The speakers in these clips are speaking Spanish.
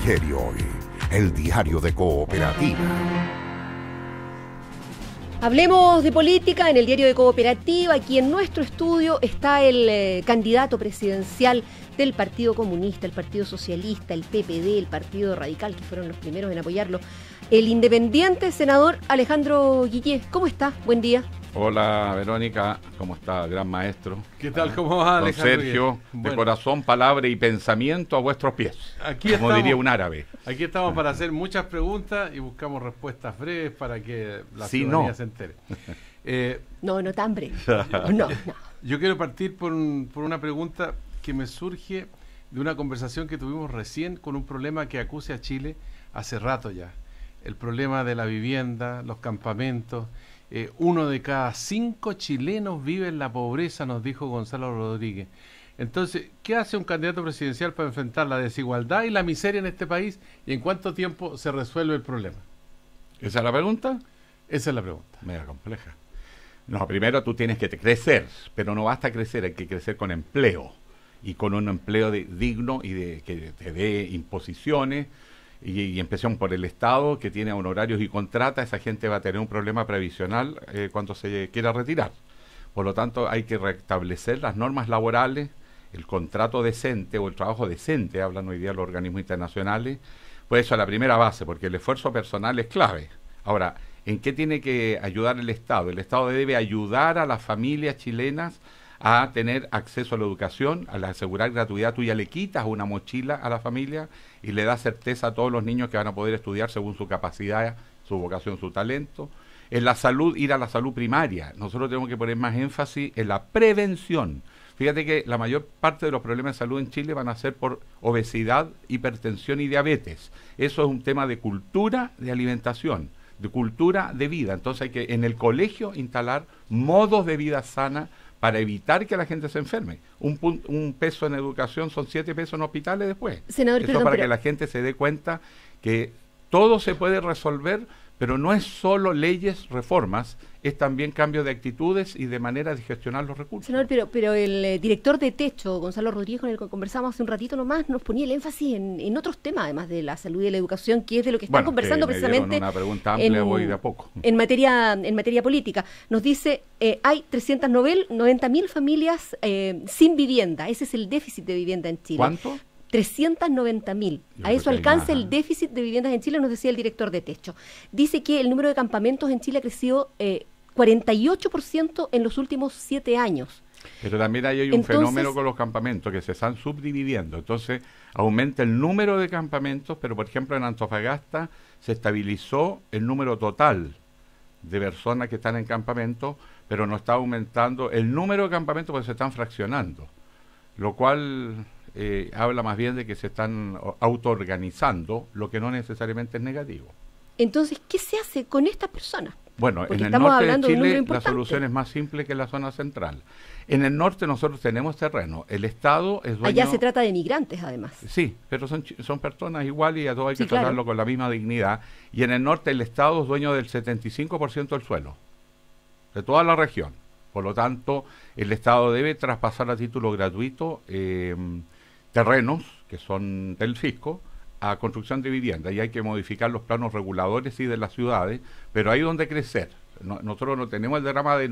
Ayer y hoy, el diario de Cooperativa. Hablemos de política en el diario de Cooperativa. Aquí en nuestro estudio está el candidato presidencial del Partido Comunista, el Partido Socialista, el PPD, el Partido Radical, que fueron los primeros en apoyarlo, el independiente senador Alejandro Guillé. ¿Cómo está? Buen día. Hola Verónica, ¿cómo está, gran maestro? ¿Qué tal? ¿Cómo va, Alejandro? Don Sergio, de corazón, palabra y pensamiento a vuestros pies, aquí como estamos, diría un árabe. Aquí estamos para hacer muchas preguntas y buscamos respuestas breves para que la ciudadanía se entere. No tan breve. No. Yo quiero partir por una pregunta que me surge de una conversación que tuvimos recién con un problema que acucia a Chile hace rato ya. El problema de la vivienda, los campamentos. 1 de cada 5 chilenos vive en la pobreza, nos dijo Gonzalo Rodríguez. Entonces, ¿qué hace un candidato presidencial para enfrentar la desigualdad y la miseria en este país? ¿Y en cuánto tiempo se resuelve el problema? ¿Esa es la pregunta? Esa es la pregunta. Mega compleja. No, primero tú tienes que crecer, pero no basta crecer, hay que crecer con empleo. Y con un empleo digno y que te dé imposiciones. Y empezamos por el Estado, que tiene honorarios y contrata, esa gente va a tener un problema previsional cuando se quiera retirar. Por lo tanto, hay que restablecer las normas laborales, el contrato decente o el trabajo decente, hablan hoy día los organismos internacionales, pues eso es la primera base, porque el esfuerzo personal es clave. Ahora, ¿en qué tiene que ayudar el Estado? El Estado debe ayudar a las familias chilenas a tener acceso a la educación, a asegurar gratuidad. Tú ya le quitas una mochila a la familia y le das certeza a todos los niños que van a poder estudiar según su capacidad, su vocación, su talento. En la salud, ir a la salud primaria. Nosotros tenemos que poner más énfasis en la prevención. Fíjate que la mayor parte de los problemas de salud en Chile van a ser por obesidad, hipertensión y diabetes. Eso es un tema de cultura de alimentación, de cultura de vida. Entonces hay que en el colegio instalar modos de vida sana para evitar que la gente se enferme. Un peso en educación son 7 pesos en hospitales después. Senador, eso para que la gente se dé cuenta que todo se puede resolver, pero no es solo leyes, reformas, es también cambio de actitudes y de manera de gestionar los recursos. Senador, pero el director de Techo, Gonzalo Rodríguez, con el que conversamos hace un ratito nomás, nos ponía el énfasis en otros temas, además de la salud y de la educación, que es de lo que están conversando precisamente. Una pregunta amplia, voy de a poco. En materia política. Nos dice, hay 390.000 familias sin vivienda. Ese es el déficit de vivienda en Chile. ¿Cuánto? 390.000. A eso alcanza el déficit de viviendas en Chile, nos decía el director de Techo. Dice que el número de campamentos en Chile ha crecido 48% en los últimos 7 años. Pero también hay un fenómeno con los campamentos que se están subdividiendo. Entonces aumenta el número de campamentos, pero por ejemplo en Antofagasta se estabilizó el número total de personas que están en campamentos, pero no está aumentando el número de campamentos porque se están fraccionando, lo cual habla más bien de que se están autoorganizando, lo que no necesariamente es negativo. Entonces, ¿qué se hace con estas personas? Bueno, porque en el norte de Chile la solución es más simple que en la zona central. En el norte nosotros tenemos terreno, el Estado es dueño... Allá se trata de migrantes, además. Sí, pero son personas igual y a todos hay que tratarlo con la misma dignidad. Y en el norte el Estado es dueño del 75% del suelo, de toda la región. Por lo tanto, el Estado debe traspasar a título gratuito terrenos que son del fisco a construcción de vivienda, y hay que modificar los planos reguladores de las ciudades, pero hay donde crecer. Nosotros no tenemos el drama de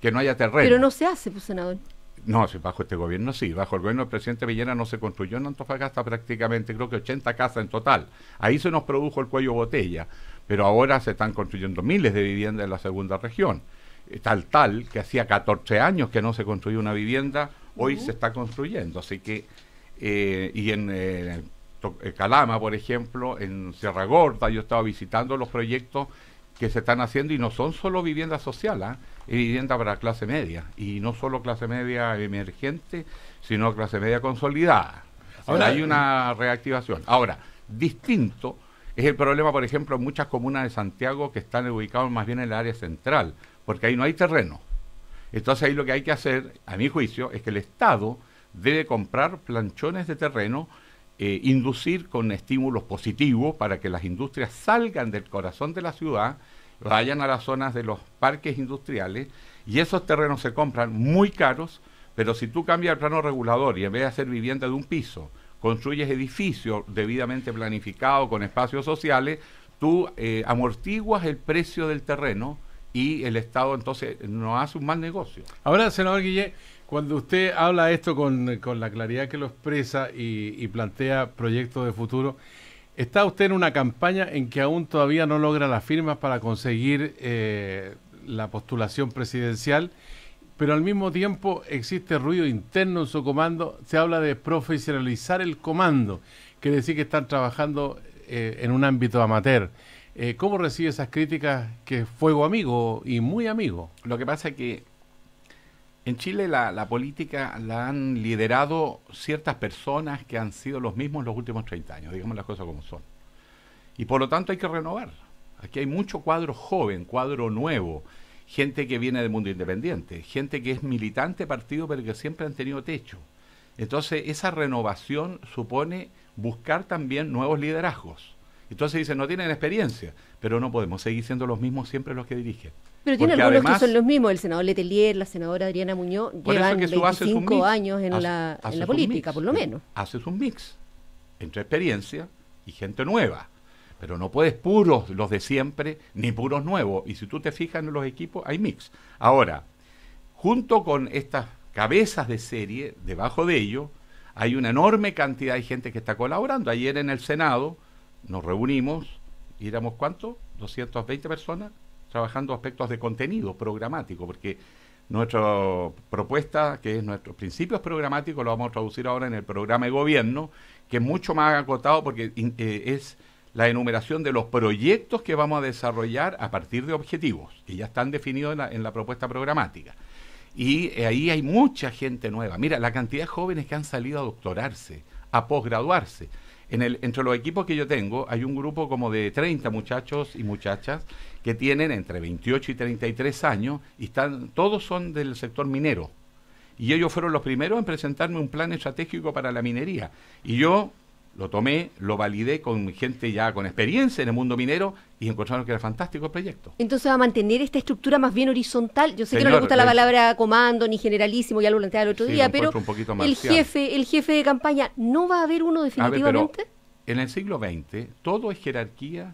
que no haya terreno. Pero no se hace, pues, senador. No, si bajo este gobierno sí, bajo el gobierno del presidente Piñera no se construyó en Antofagasta prácticamente, creo que 80 casas en total. Ahí se nos produjo el cuello botella, pero ahora se están construyendo miles de viviendas en la segunda región. Tal que hacía 14 años que no se construía una vivienda, hoy se está construyendo, así que y en Calama, por ejemplo, en Sierra Gorda, yo estaba visitando los proyectos que se están haciendo y no son solo vivienda social, es vivienda para clase media, y no solo clase media emergente, sino clase media consolidada. Ahora hay una reactivación. Ahora, distinto es el problema, por ejemplo, en muchas comunas de Santiago que están ubicados más bien en el área central, porque ahí no hay terreno. Entonces ahí lo que hay que hacer, a mi juicio, es que el Estado debe comprar planchones de terreno, inducir con estímulos positivos para que las industrias salgan del corazón de la ciudad, vayan a las zonas de los parques industriales, y esos terrenos se compran muy caros, pero si tú cambias el plano regulador y en vez de hacer vivienda de un piso, construyes edificios debidamente planificados con espacios sociales, tú amortiguas el precio del terreno y el Estado entonces no hace un mal negocio. Ahora, senador Guillé, cuando usted habla esto con la claridad que lo expresa y plantea proyectos de futuro, ¿está usted en una campaña en que aún todavía no logra las firmas para conseguir la postulación presidencial, pero al mismo tiempo existe ruido interno en su comando? Se habla de profesionalizar el comando, quiere decir que están trabajando en un ámbito amateur. ¿Cómo recibe esas críticas que es fuego amigo y muy amigo? Lo que pasa es que en Chile la política la han liderado ciertas personas que han sido los mismos los últimos 30 años, digamos las cosas como son. Y por lo tanto hay que renovar. Aquí hay mucho cuadro joven, cuadro nuevo, gente que viene del mundo independiente, gente que es militante partido pero que siempre han tenido techo. Entonces esa renovación supone buscar también nuevos liderazgos. Entonces dicen, no tienen experiencia, pero no podemos seguir siendo los mismos siempre los que dirigen. Pero tiene porque algunos además, que son los mismos, el senador Letelier, la senadora Adriana Muñoz, llevan 25 años en la política, por lo menos. Haces un mix entre experiencia y gente nueva, pero no puedes puros los de siempre, ni puros nuevos, y si tú te fijas en los equipos, hay mix. Ahora, junto con estas cabezas de serie, debajo de ellos, hay una enorme cantidad de gente que está colaborando. Ayer en el Senado nos reunimos, y éramos ¿cuánto? 220 personas trabajando aspectos de contenido programático, porque nuestra propuesta, que es nuestros principios programáticos, lo vamos a traducir ahora en el programa de gobierno, que es mucho más acotado porque es la enumeración de los proyectos que vamos a desarrollar a partir de objetivos, que ya están definidos en la propuesta programática. Y ahí hay mucha gente nueva. Mira, la cantidad de jóvenes que han salido a doctorarse, a posgraduarse. Entre los equipos que yo tengo, hay un grupo como de 30 muchachos y muchachas que tienen entre 28 y 33 años y todos son del sector minero. Y ellos fueron los primeros en presentarme un plan estratégico para la minería. Y yo lo tomé, lo validé con gente ya con experiencia en el mundo minero y encontraron que era fantástico el proyecto. Entonces va a mantener esta estructura más bien horizontal. Yo sé que no le gusta la palabra comando ni generalísimo, ya lo planteaba el otro día, pero el jefe de campaña, ¿no va a haber uno definitivamente? Pero en el siglo XX todo es jerarquía,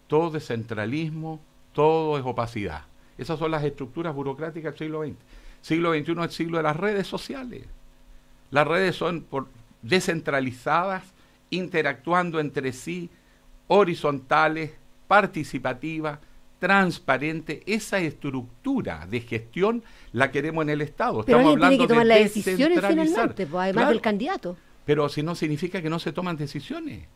todo es centralismo, todo es opacidad. Esas son las estructuras burocráticas del siglo XX. Siglo XXI es el siglo de las redes sociales. Las redes son descentralizadas, interactuando entre sí, horizontales, participativas, transparentes. Esa estructura de gestión la queremos en el Estado. Pero Estamos alguien tiene que tomar de las decisiones finalmente, pues, además claro, del candidato. Pero si no significa que no se toman decisiones.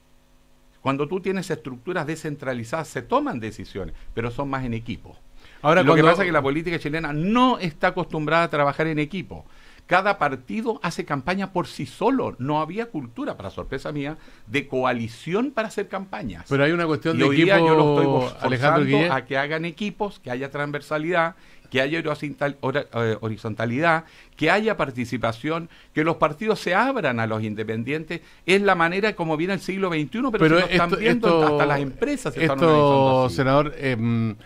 Cuando tú tienes estructuras descentralizadas se toman decisiones, pero son más en equipo. Ahora, lo que pasa es que la política chilena no está acostumbrada a trabajar en equipo. Cada partido hace campaña por sí solo. No había cultura, para sorpresa mía, de coalición para hacer campañas. Pero hay una cuestión de equipo. Yo lo estoy forzando a que hagan equipos, que haya transversalidad, que haya horizontalidad, que haya participación, que los partidos se abran a los independientes. Es la manera como viene el siglo XXI, pero si lo están viendo, hasta las empresas se están organizando así. Senador, en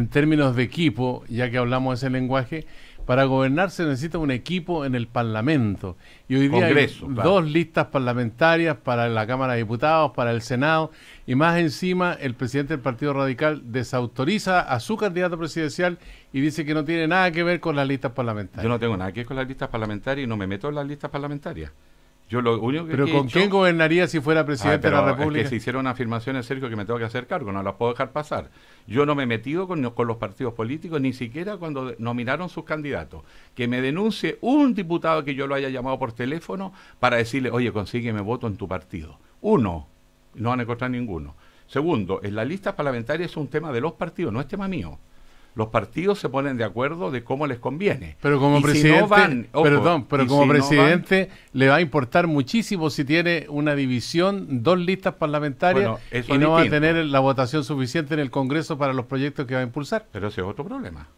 términos de equipo, ya que hablamos ese lenguaje, para gobernar se necesita un equipo en el Parlamento. Y hoy día Congreso, hay claro, 2 listas parlamentarias para la Cámara de Diputados, para el Senado, y más encima el presidente del Partido Radical desautoriza a su candidato presidencial y dice que no tiene nada que ver con las listas parlamentarias. Yo no tengo nada que ver con las listas parlamentarias y no me meto en las listas parlamentarias. Yo lo único que ¿Pero con quién gobernaría si fuera presidente de la República? Es que se hicieron afirmaciones, Sergio, que me tengo que hacer cargo, no las puedo dejar pasar. Yo no me he metido con los partidos políticos, ni siquiera cuando nominaron sus candidatos. Que me denuncie un diputado que yo lo haya llamado por teléfono para decirle, oye, consígueme voto en tu partido. Uno, no van a encontrar ninguno. Segundo, en las listas parlamentarias es un tema de los partidos, no es tema mío. Los partidos se ponen de acuerdo de cómo les conviene. Pero como presidente, presidente le va a importar muchísimo si tiene una división, 2 listas parlamentarias, y no va a tener la votación suficiente en el Congreso para los proyectos que va a impulsar. Pero ese es otro problema.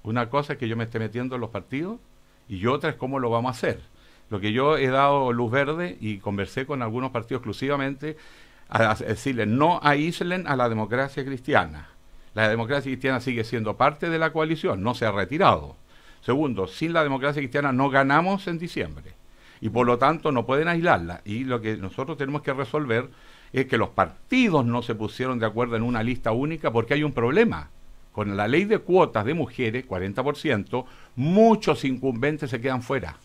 Una cosa es que yo me esté metiendo en los partidos y otra es cómo lo vamos a hacer. Lo que yo he dado luz verde y conversé con algunos partidos exclusivamente a decirle no aíslen a la democracia cristiana. La democracia cristiana sigue siendo parte de la coalición, no se ha retirado. Segundo, sin la democracia cristiana no ganamos en diciembre. y por lo tanto no pueden aislarla. Y lo que nosotros tenemos que resolver es que los partidos no se pusieron de acuerdo en una lista única porque hay un problema. Con la ley de cuotas de mujeres, 40%, muchos incumbentes se quedan fuera.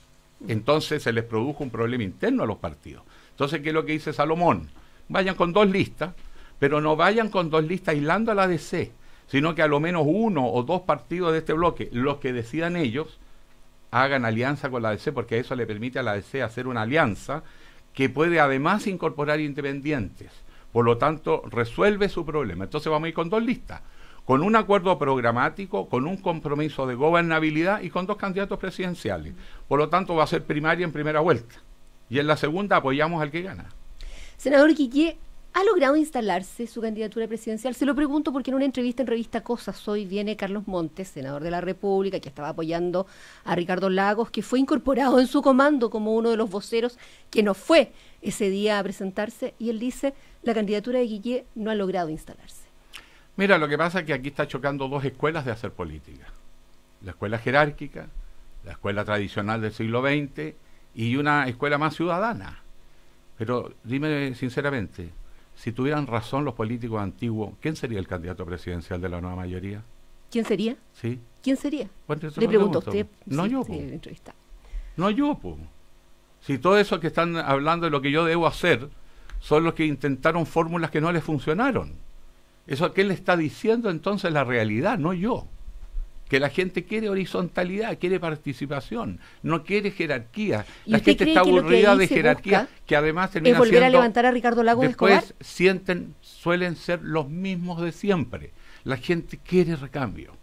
Entonces se les produjo un problema interno a los partidos. Entonces, ¿qué es lo que dice Salomón? Vayan con 2 listas, pero no vayan con 2 listas aislando a la DC, sino que a lo menos 1 o 2 partidos de este bloque, los que decidan ellos, hagan alianza con la DC, porque eso le permite a la DC hacer una alianza que puede además incorporar independientes. Por lo tanto, resuelve su problema. Entonces vamos a ir con 2 listas, con un acuerdo programático, con un compromiso de gobernabilidad y con 2 candidatos presidenciales. Por lo tanto, va a ser primaria en primera vuelta. Y en la segunda apoyamos al que gana. Senador Guillé, ¿ha logrado instalarse su candidatura presidencial? Se lo pregunto porque en una entrevista en Revista Cosas hoy viene Carlos Montes, senador de la República, que estaba apoyando a Ricardo Lagos, que fue incorporado en su comando como uno de los voceros que no fue ese día a presentarse, y él dice, la candidatura de Guillé no ha logrado instalarse. Mira, lo que pasa es que aquí está chocando 2 escuelas de hacer política. La escuela jerárquica, la escuela tradicional del siglo XX y una escuela más ciudadana. Pero dime sinceramente, si tuvieran razón los políticos antiguos, ¿quién sería el candidato presidencial de la nueva mayoría? ¿Quién sería? ¿Sí? ¿Quién sería? Bueno, Le pregunto a usted. No sí, yo, sí, po. entrevista. No yo, po. Si todo eso que están hablando de lo que yo debo hacer, son los que intentaron fórmulas que no les funcionaron. Eso que él está diciendo entonces la realidad, no yo. Que la gente quiere horizontalidad, quiere participación, no quiere jerarquía. La gente está aburrida de jerarquía, que además termina ¿es volver siendo, a levantar a Ricardo Lagos Escobar? Después suelen ser los mismos de siempre. La gente quiere recambio.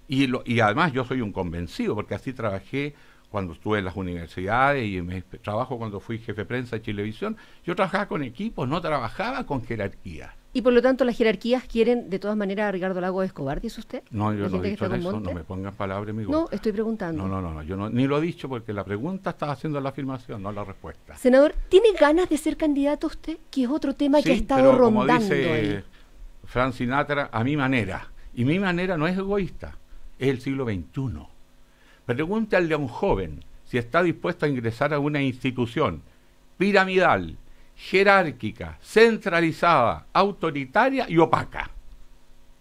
Y además yo soy un convencido, porque así trabajé cuando estuve en las universidades y trabajo cuando fui jefe de prensa de Chilevisión. Yo trabajaba con equipos, no trabajaba con jerarquía. Y por lo tanto las jerarquías quieren de todas maneras a Ricardo Lagos Escobar, ¿dice usted? No, yo no he dicho eso, Monte. no me pongan palabras en mi boca. No, estoy preguntando. No, yo ni lo he dicho porque la pregunta estaba haciendo la afirmación, no la respuesta. Senador, ¿tiene ganas de ser candidato usted? Que es otro tema que ha estado pero como rondando dice ahí. Frank Sinatra, a mi manera. Y mi manera no es egoísta, es el siglo XXI. Pregúntale a un joven si está dispuesto a ingresar a una institución piramidal, jerárquica, centralizada, autoritaria y opaca.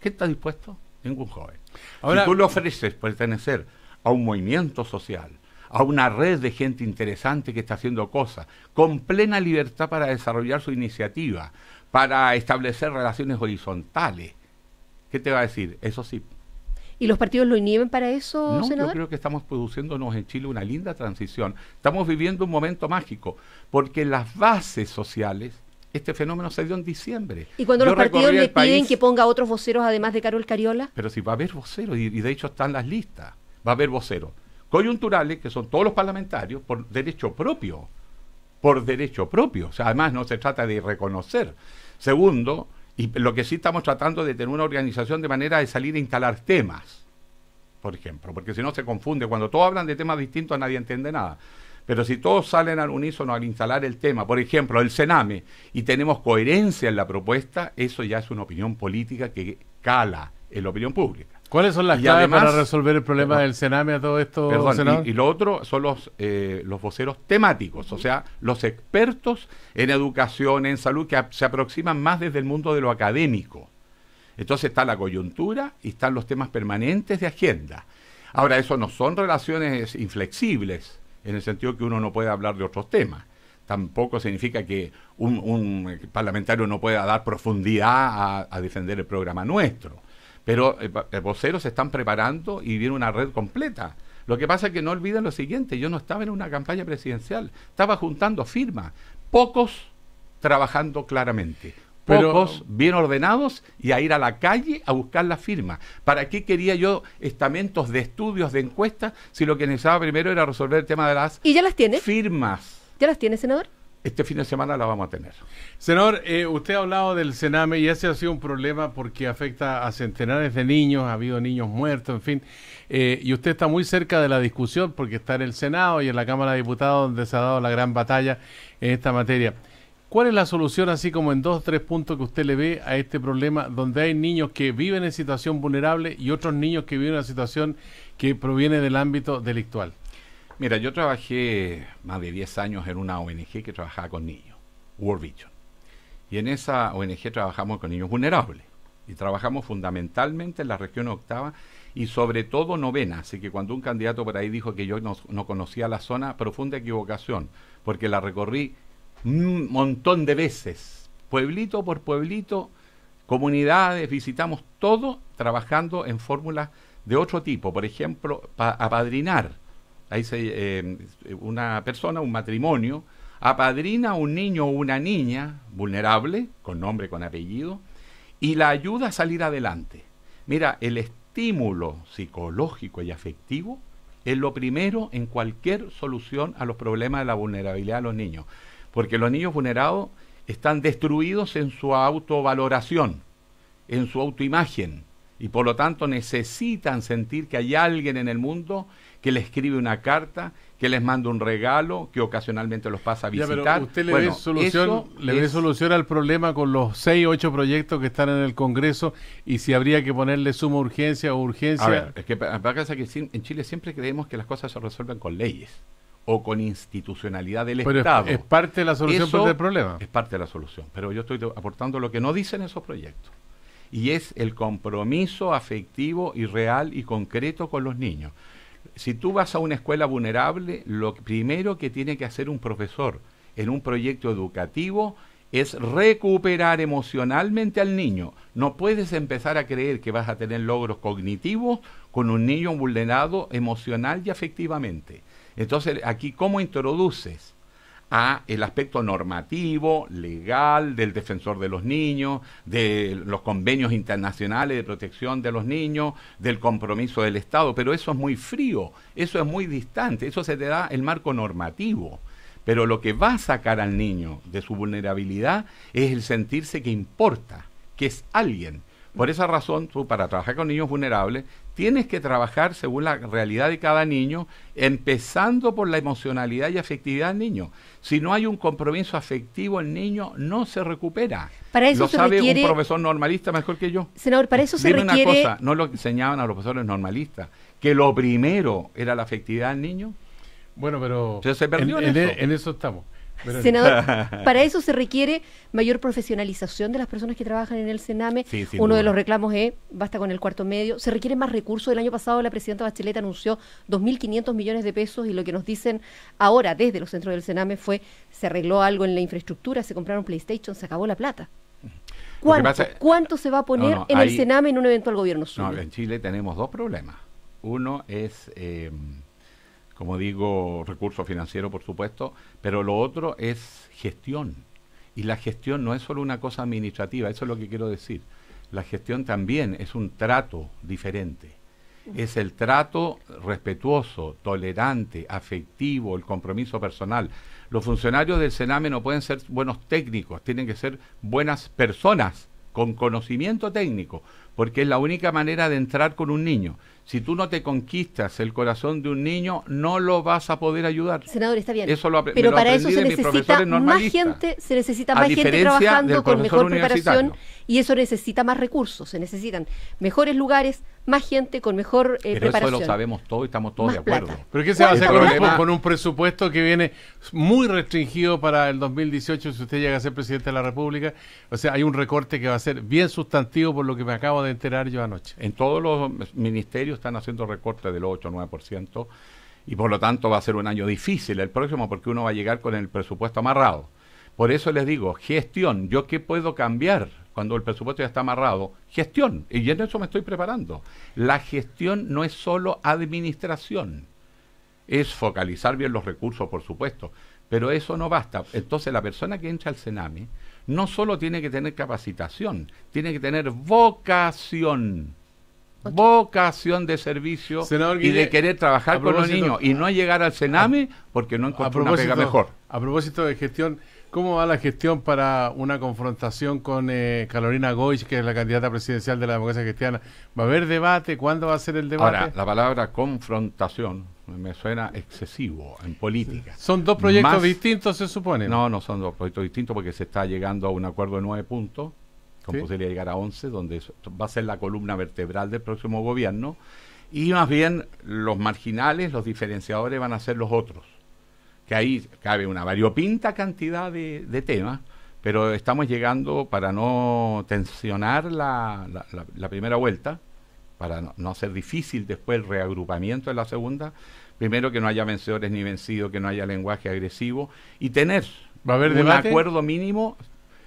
¿Qué está dispuesto? Ningún joven. Ahora, si tú le ofreces pertenecer a un movimiento social, a una red de gente interesante que está haciendo cosas, con plena libertad para desarrollar su iniciativa, para establecer relaciones horizontales, ¿qué te va a decir? Eso sí. ¿Y los partidos lo inhiben para eso, no, senador? Yo creo que estamos produciéndonos en Chile una linda transición. Estamos viviendo un momento mágico, porque las bases sociales, este fenómeno se dio en diciembre. ¿Y cuando los partidos le piden que ponga otros voceros además de Carol Cariola? Pero si va a haber voceros, y de hecho están las listas, va a haber voceros coyunturales, que son todos los parlamentarios, por derecho propio. Por derecho propio. O sea, además no se trata de reconocer. Segundo, y lo que sí estamos tratando de tener una organización de manera de salir a instalar temas, por ejemplo, porque si no se confunde. Cuando todos hablan de temas distintos nadie entiende nada. Pero si todos salen al unísono al instalar el tema, por ejemplo, el Sename, y tenemos coherencia en la propuesta, eso ya es una opinión política que cala en la opinión pública. ¿Cuáles son las claves además, para resolver el problema del Sename a todo esto, senador? Y lo otro son los voceros temáticos, o sea, los expertos en educación, en salud, que se aproximan más desde el mundo de lo académico. Entonces está la coyuntura y están los temas permanentes de agenda. Ahora, eso no son relaciones inflexibles, en el sentido que uno no puede hablar de otros temas. Tampoco significa que un parlamentario no pueda dar profundidad a defender el programa nuestro. Pero voceros se están preparando y viene una red completa. Lo que pasa es que no olviden lo siguiente: yo no estaba en una campaña presidencial, estaba juntando firmas, pocos trabajando claramente, pocos bien ordenados, y a ir a la calle a buscar las firmas. ¿Para qué quería yo estamentos de estudios, de encuestas, si lo que necesitaba primero era resolver el tema de las ¿Y ya las tiene? Firmas? ¿Ya las tiene, senador? Este fin de semana la vamos a tener. Senador, usted ha hablado del Sename y ese ha sido un problema porque afecta a centenares de niños, ha habido niños muertos, en fin. Y usted está muy cerca de la discusión porque está en el Senado y en la Cámara de Diputados, donde se ha dado la gran batalla en esta materia. ¿Cuál es la solución, así como en 2 o 3 puntos que usted le ve a este problema, donde hay niños que viven en situación vulnerable y otros niños que viven en una situación que proviene del ámbito delictual? Mira, yo trabajé más de 10 años en una ONG que trabajaba con niños, World Vision. Y en esa ONG trabajamos con niños vulnerables. Y trabajamos fundamentalmente en la región octava y sobre todo novena. Así que cuando un candidato por ahí dijo que yo no conocía la zona, profunda equivocación, porque la recorrí un montón de veces, pueblito por pueblito, comunidades, visitamos todo trabajando en fórmulas de otro tipo. Por ejemplo, apadrinar. Ahí una persona, un matrimonio, apadrina a un niño o una niña vulnerable, con nombre, con apellido, y la ayuda a salir adelante. Mira, el estímulo psicológico y afectivo es lo primero en cualquier solución a los problemas de la vulnerabilidad de los niños, porque los niños vulnerados están destruidos en su autovaloración, en su autoimagen, y por lo tanto necesitan sentir que hay alguien en el mundo que les escribe una carta, que les manda un regalo, que ocasionalmente los pasa a visitar. Ya, pero usted le ve solución al problema con los 6 o 8 proyectos que están en el Congreso, y si habría que ponerle suma urgencia o urgencia. A ver, es que pasa que en Chile siempre creemos que las cosas se resuelven con leyes o con institucionalidad del Estado. Es parte de la solución del problema. Es parte de la solución, pero yo estoy aportando lo que no dicen esos proyectos. Y es el compromiso afectivo y real y concreto con los niños. Si tú vas a una escuela vulnerable, lo primero que tiene que hacer un profesor en un proyecto educativo es recuperar emocionalmente al niño. No puedes empezar a creer que vas a tener logros cognitivos con un niño vulnerado emocional y afectivamente. Entonces, aquí, ¿cómo introduces a el aspecto normativo, legal, del defensor de los niños, de los convenios internacionales de protección de los niños, del compromiso del Estado? Pero eso es muy frío, eso es muy distante, eso se te da el marco normativo. Pero lo que va a sacar al niño de su vulnerabilidad es el sentirse que importa, que es alguien. Por esa razón, tú, para trabajar con niños vulnerables, tienes que trabajar según la realidad de cada niño, empezando por la emocionalidad y afectividad del niño. Si no hay un compromiso afectivo, el niño no se recupera. Para eso lo sabe un profesor normalista mejor que yo. Senador, para eso se requiere... Dime una cosa, ¿no lo enseñaban a los profesores normalistas que lo primero era la afectividad del niño? Bueno, pero se perdió en eso estamos. Senador, para eso se requiere mayor profesionalización de las personas que trabajan en el Sename. Sí, uno de los reclamos es, basta con el cuarto medio. Se requiere más recursos. El año pasado la presidenta Bachelet anunció 2.500 millones de pesos, y lo que nos dicen ahora desde los centros del Sename fue, se arregló algo en la infraestructura, se compraron PlayStation, se acabó la plata. ¿Cuánto se va a poner en el Sename en un eventual gobierno suyo? No, en Chile tenemos dos problemas. Uno es... como digo, recurso financiero, por supuesto, pero lo otro es gestión. Y la gestión no es solo una cosa administrativa, eso es lo que quiero decir. La gestión también es un trato diferente. Es el trato respetuoso, tolerante, afectivo, el compromiso personal. Los funcionarios del Sename no pueden ser buenos técnicos, tienen que ser buenas personas con conocimiento técnico, porque es la única manera de entrar con un niño. Si tú no te conquistas el corazón de un niño, no lo vas a poder ayudar. Senador, está bien. Pero para eso se necesita más gente, trabajando con mejor preparación, y eso necesita más recursos, se necesitan mejores lugares, más gente con mejor preparación. Eso lo sabemos todos y estamos todos de acuerdo. Plata. ¿Pero qué se va a hacer con un presupuesto que viene muy restringido para el 2018 si usted llega a ser presidente de la República? O sea, hay un recorte que va a ser bien sustantivo, por lo que me acabo de enterar yo anoche. En todos los ministerios están haciendo recortes del 8 o 9%, y por lo tanto va a ser un año difícil el próximo, porque uno va a llegar con el presupuesto amarrado. Por eso les digo, gestión. ¿Yo qué puedo cambiar cuando el presupuesto ya está amarrado? Gestión. Y en eso me estoy preparando. La gestión no es solo administración. Es focalizar bien los recursos, por supuesto. Pero eso no basta. Entonces la persona que entra al Sename no solo tiene que tener capacitación, tiene que tener vocación. Vocación de servicio, Senador y de querer trabajar con los niños y no llegar al Sename porque no encontró una pega mejor. A propósito de gestión, ¿cómo va la gestión para una confrontación con Carolina Goich, que es la candidata presidencial de la democracia cristiana? ¿Va a haber debate? ¿Cuándo va a ser el debate? Ahora, la palabra confrontación me suena excesivo en política. ¿Son dos proyectos distintos, se supone? No son dos proyectos distintos, porque se está llegando a un acuerdo de 9 puntos, con posibilidad de llegar a 11, donde va a ser la columna vertebral del próximo gobierno, y más bien los marginales, los diferenciadores van a ser los otros. Que ahí cabe una variopinta cantidad de temas, pero estamos llegando, para no tensionar la primera vuelta, para no hacer difícil después el reagrupamiento de la segunda, primero que no haya vencedores ni vencidos, que no haya lenguaje agresivo, y tener ¿Va a haber un debate? acuerdo mínimo,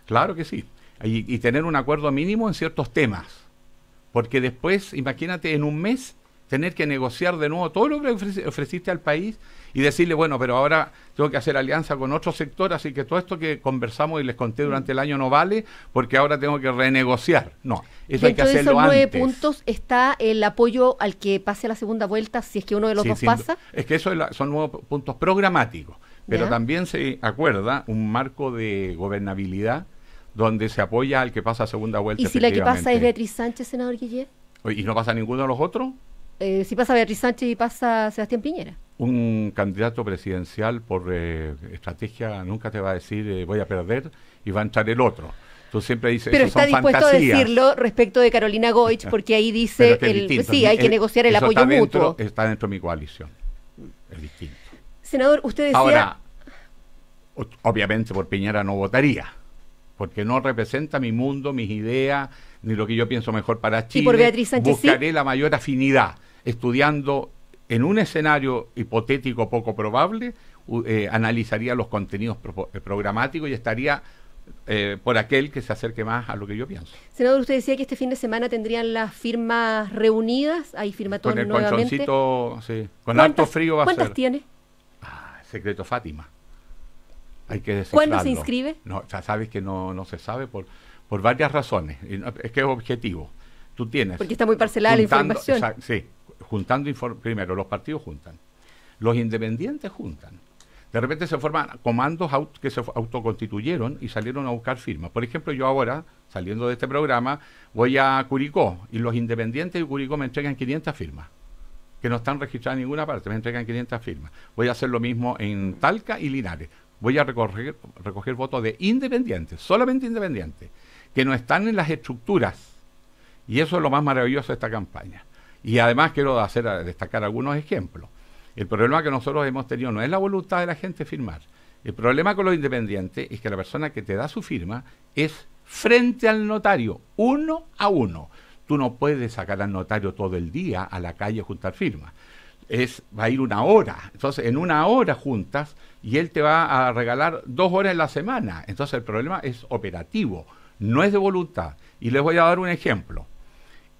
claro que sí, y tener un acuerdo mínimo en ciertos temas, porque después, imagínate, en un mes tener que negociar de nuevo todo lo que ofreciste al país y decirle, bueno, pero ahora tengo que hacer alianza con otro sector, así que todo esto que conversamos y les conté durante el año no vale, porque ahora tengo que renegociar. No, eso hay que Dentro de hacerlo esos 9 antes. puntos está el apoyo al que pase a la segunda vuelta, si es que uno de los Sí, dos sin pasa. es que eso son nuevos puntos programáticos, pero Ya. también se acuerda un marco de gobernabilidad donde se apoya al que pasa a segunda vuelta. ¿Y si la que pasa es efectivamente. Beatriz Sánchez, senador Guillet? ¿Y no pasa ninguno de los otros? Si pasa Beatriz Sánchez y pasa Sebastián Piñera. Un candidato presidencial por estrategia nunca te va a decir voy a perder y va a entrar el otro. Tú siempre dices, Pero eso está son dispuesto fantasías. a decirlo respecto de Carolina Goich, porque ahí Pero dice, es que es distinto. sí, hay que negociar el eso apoyo está dentro, mutuo. está dentro de mi coalición. Es distinto. Senador, usted decía... Ahora, obviamente por Piñera no votaría, porque no representa mi mundo, mis ideas, ni lo que yo pienso mejor para Chile. por Beatriz Sánchez buscaré la mayor afinidad, estudiando en un escenario hipotético poco probable, analizaría los contenidos programáticos y estaría por aquel que se acerque más a lo que yo pienso. Senador, usted decía que este fin de semana tendrían las firmas reunidas, hay Con firmatorio el nuevamente. colchoncito, sí, con ¿Cuántas- harto frío va a ¿Cuántas ser. tiene? Secreto Fátima. Hay que descifrarlo. ¿Cuándo se inscribe? No, ya sabes que no se sabe por varias razones. Y es que es objetivo. Tú tienes... Porque está muy parcelada la información. Sí, juntando primero, los partidos juntan. Los independientes juntan. De repente se forman comandos que se autoconstituyeron y salieron a buscar firmas. Por ejemplo, yo ahora, saliendo de este programa, voy a Curicó y los independientes de Curicó me entregan 500 firmas, que no están registradas en ninguna parte, me entregan 500 firmas. Voy a hacer lo mismo en Talca y Linares. Voy a recoger votos de independientes, solamente independientes, que no están en las estructuras. Y eso es lo más maravilloso de esta campaña. Y además quiero destacar algunos ejemplos. El problema que nosotros hemos tenido no es la voluntad de la gente firmar. El problema con los independientes es que la persona que te da su firma es frente al notario, 1 a 1. Tú no puedes sacar al notario todo el día a la calle a juntar firmas. Va a ir 1 hora. Entonces, en 1 hora juntas y él te va a regalar 2 horas en la semana. Entonces, el problema es operativo, no es de voluntad. Y les voy a dar un ejemplo.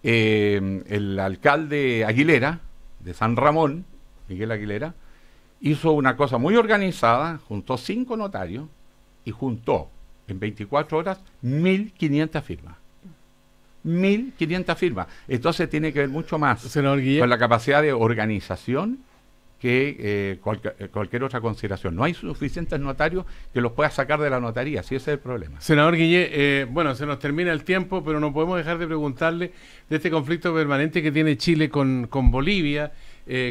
El alcalde Aguilera, de San Ramón, Miguel Aguilera, hizo una cosa muy organizada, juntó 5 notarios y juntó en 24 horas 1.500 firmas. 1.500 firmas. Entonces tiene que ver mucho más Senador Guillet, con la capacidad de organización que cualquier otra consideración. No hay suficientes notarios que los pueda sacar de la notaría, si ese es el problema. Senador Guillet, bueno, se nos termina el tiempo, pero no podemos dejar de preguntarle de este conflicto permanente que tiene Chile con Bolivia,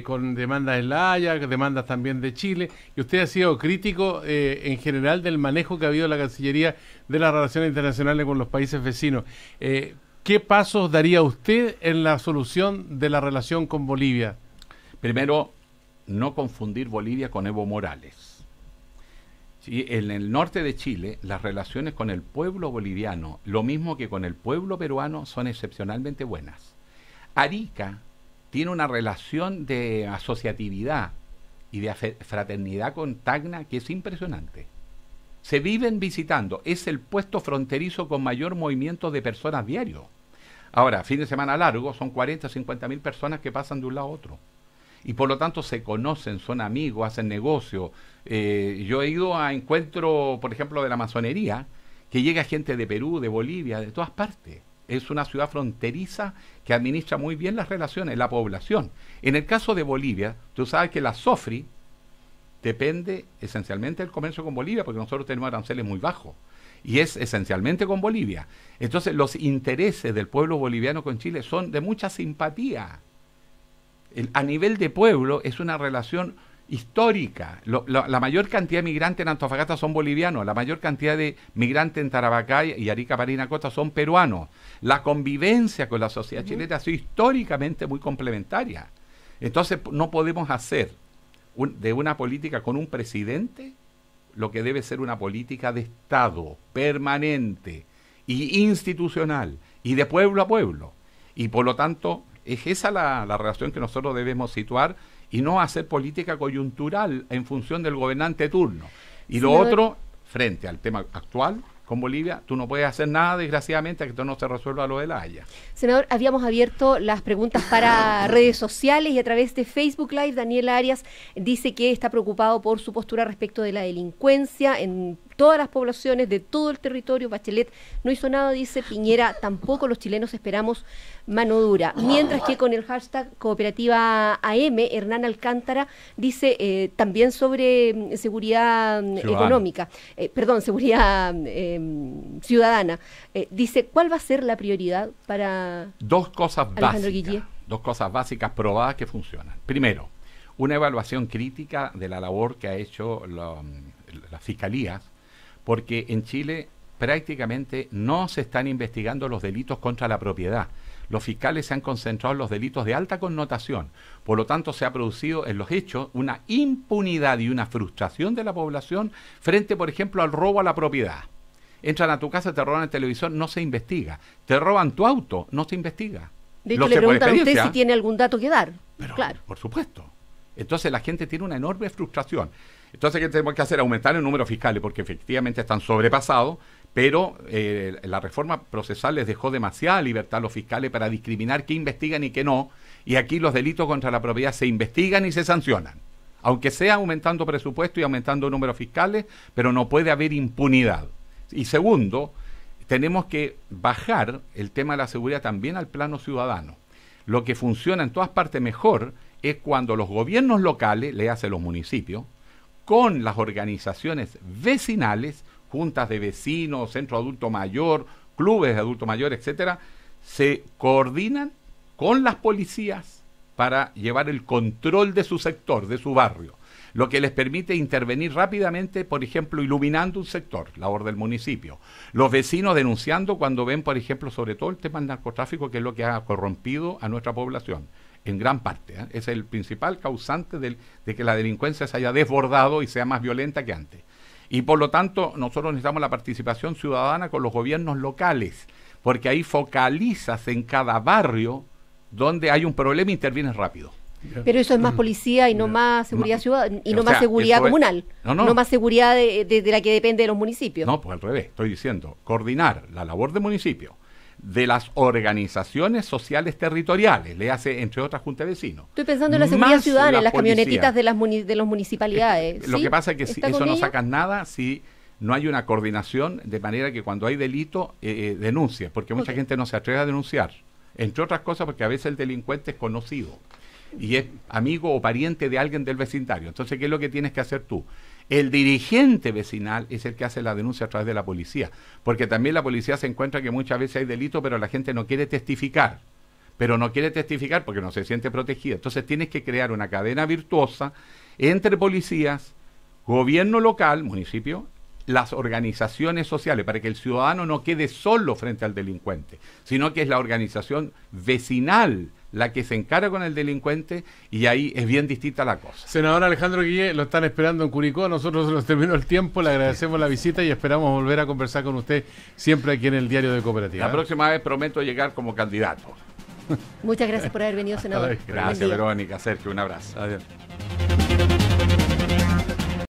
con demandas en La Haya, demandas también de Chile, y usted ha sido crítico en general del manejo que ha habido en la Cancillería de las relaciones internacionales con los países vecinos. ¿Qué pasos daría usted en la solución de la relación con Bolivia? Primero, no confundir Bolivia con Evo Morales. Sí, en el norte de Chile, las relaciones con el pueblo boliviano, lo mismo que con el pueblo peruano, son excepcionalmente buenas. Arica tiene una relación de asociatividad y de fraternidad con Tacna que es impresionante. Se viven visitando, es el puesto fronterizo con mayor movimiento de personas diario. Ahora, fin de semana largo, son 40, 50 mil personas que pasan de un lado a otro. Y por lo tanto se conocen, son amigos, hacen negocio. Yo he ido a encuentros, por ejemplo, de la masonería, que llega gente de Perú, de Bolivia, de todas partes. Es una ciudad fronteriza que administra muy bien las relaciones, la población. En el caso de Bolivia, tú sabes que la SOFRI depende esencialmente del comercio con Bolivia, porque nosotros tenemos aranceles muy bajos. Y es esencialmente con Bolivia. Entonces, los intereses del pueblo boliviano con Chile son de mucha simpatía. A nivel de pueblo es una relación histórica. La mayor cantidad de migrantes en Antofagasta son bolivianos, la mayor cantidad de migrantes en Tarapacá y Arica, Parinacota son peruanos. La convivencia con la sociedad chilena ha sido históricamente muy complementaria. Entonces no podemos hacer de una política con un presidente lo que debe ser una política de Estado permanente y institucional y de pueblo a pueblo. Y por lo tanto es esa la relación que nosotros debemos situar y no hacer política coyuntural en función del gobernante de turno. Y lo otro, frente al tema actual con Bolivia, tú no puedes hacer nada, desgraciadamente, a que esto no se resuelva lo de La Haya. Senador, habíamos abierto las preguntas para redes sociales y a través de Facebook Live, Daniel Arias dice que está preocupado por su postura respecto de la delincuencia en todas las poblaciones de todo el territorio. Bachelet no hizo nada, dice Piñera, tampoco. Los chilenos esperamos mano dura. Mientras que con el hashtag Cooperativa AM, Hernán Alcántara dice también sobre seguridad económica, seguridad ciudadana. Dice, ¿cuál va a ser la prioridad para dos cosas Alejandro Guille? Dos cosas básicas probadas que funcionan. Primero, una evaluación crítica de la labor que ha hecho las fiscalías, porque en Chile prácticamente no se están investigando los delitos contra la propiedad. Los fiscales se han concentrado en los delitos de alta connotación. Por lo tanto, se ha producido en los hechos una impunidad y una frustración de la población frente, por ejemplo, al robo a la propiedad. Entran a tu casa, te roban el televisor, no se investiga. Te roban tu auto, no se investiga. De hecho, le preguntan a usted si tiene algún dato que dar. Pero, claro. Por supuesto. Entonces la gente tiene una enorme frustración. Entonces, ¿qué tenemos que hacer? Aumentar el número de fiscales, porque efectivamente están sobrepasados, pero la reforma procesal les dejó demasiada libertad a los fiscales para discriminar qué investigan y qué no, y aquí los delitos contra la propiedad se investigan y se sancionan, aunque sea aumentando presupuesto y aumentando el número de fiscales, pero no puede haber impunidad. Y segundo, tenemos que bajar el tema de la seguridad también al plano ciudadano. Lo que funciona en todas partes mejor es cuando los gobiernos locales, le hacen los municipios, con las organizaciones vecinales, juntas de vecinos, centro de adulto mayor, clubes de adulto mayor, etcétera, se coordinan con las policías para llevar el control de su sector, de su barrio, lo que les permite intervenir rápidamente, por ejemplo, iluminando un sector, labor del municipio. Los vecinos denunciando cuando ven, por ejemplo, sobre todo el tema del narcotráfico, que es lo que ha corrompido a nuestra población. En gran parte, es el principal causante de que la delincuencia se haya desbordado y sea más violenta que antes. Y por lo tanto, nosotros necesitamos la participación ciudadana con los gobiernos locales, porque ahí focalizas en cada barrio donde hay un problema e intervienes rápido. Pero eso es más policía y no más seguridad ciudadana, y no más seguridad comunal, no más seguridad de la que depende de los municipios. No, pues al revés, estoy diciendo, coordinar la labor de municipio, de las organizaciones sociales territoriales, le hace entre otras juntas de vecinos. Estoy pensando en la seguridad ciudadana, en las camionetitas de las municipalidades. Lo que pasa es que eso no sacas nada si no hay una coordinación, de manera que cuando hay delito denuncia, porque mucha gente no se atreve a denunciar, entre otras cosas porque a veces el delincuente es conocido y es amigo o pariente de alguien del vecindario. Entonces, ¿qué es lo que tienes que hacer tú? El dirigente vecinal es el que hace la denuncia a través de la policía, porque también la policía se encuentra que muchas veces hay delito, pero la gente no quiere testificar, porque no se siente protegida. Entonces tienes que crear una cadena virtuosa entre policías, gobierno local, municipio, las organizaciones sociales, para que el ciudadano no quede solo frente al delincuente, sino que es la organización vecinal la que se encara con el delincuente, y ahí es bien distinta la cosa. Senador Alejandro Guille, lo están esperando en Curicó, nosotros nos terminó el tiempo, le agradecemos la visita y esperamos volver a conversar con usted siempre aquí en el Diario de Cooperativa. La próxima vez prometo llegar como candidato. Muchas gracias por haber venido, senador. Gracias, Verónica, Sergio, un abrazo. Adiós.